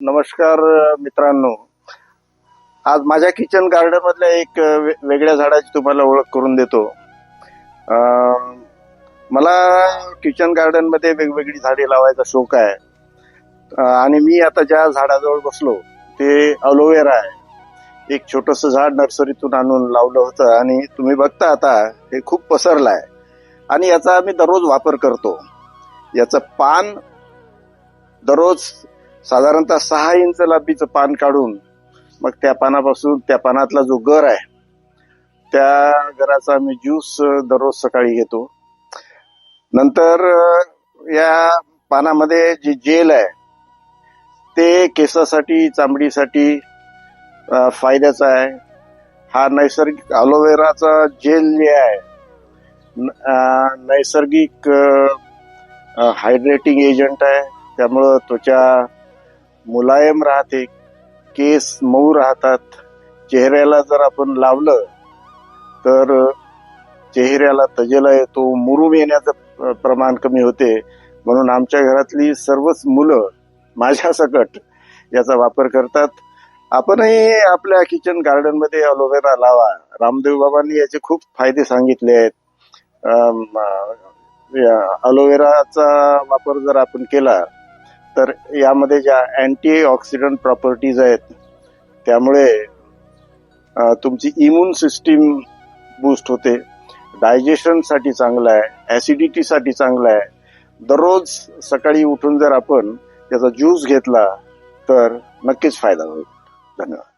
नमस्कार मित्रांनो, आज माझ्या किचन गार्डन मधल्या एक वेगळ्या झाडाची तुम्हाला ओळख करून देतो. मला किचन गार्डन मध्ये वेगवेगळी झाडे लावायचा शौक आहे आणि मी आता ज्या झाडाजवळ बसलो ते अलोवेरा आहे. एक छोटस झाड नर्सरीतून आणून लावलं होतं आणि तुम्ही बघता आता हे खूप पसरलं आहे आणि याचा मी दररोज वापर करतो. याचं पान दररोज साधारणतः 6 इंच लांबीचं पान काढून मग त्या पानापासून त्या पानातला जो गर आहे त्या गराचा मी ज्यूस दररोज सकाळी घेतो. नंतर या पानामध्ये जी जेल आहे ते केसासाठी चामडीसाठी फायद्याचा आहे. हा नैसर्गिक अलोवेराचा जेल जे आहे नैसर्गिक हायड्रेटिंग एजंट आहे. त्यामुळं त्वचा मुलायम राहते, केस मऊ राहतात. चेहऱ्याला जर आपण लावलं तर चेहऱ्याला तजेला येतो, मुरूम येण्याचं प्रमाण कमी होते. म्हणून आमच्या घरातली सर्वच मुलं माझ्या सकट याचा वापर करतात. आपणही आपल्या किचन गार्डन मध्ये अलोवेरा लावा. रामदेव बाबांनी याचे खूप फायदे सांगितले आहेत. अलोवेराचा वापर जर आपण केला तर यामध्ये ज्या अँटी ऑक्सिडंट प्रॉपर्टीज आहेत त्यामुळे तुमची इम्युन सिस्टीम बूस्ट होते. डायजेशन साठी चांगलं आहे, ऍसिडिटी साठी चांगलं आहे. दररोज सकाळी उठून जर आपण त्याचा ज्यूस घेतला तर नक्कीच फायदा होईल. धन्यवाद.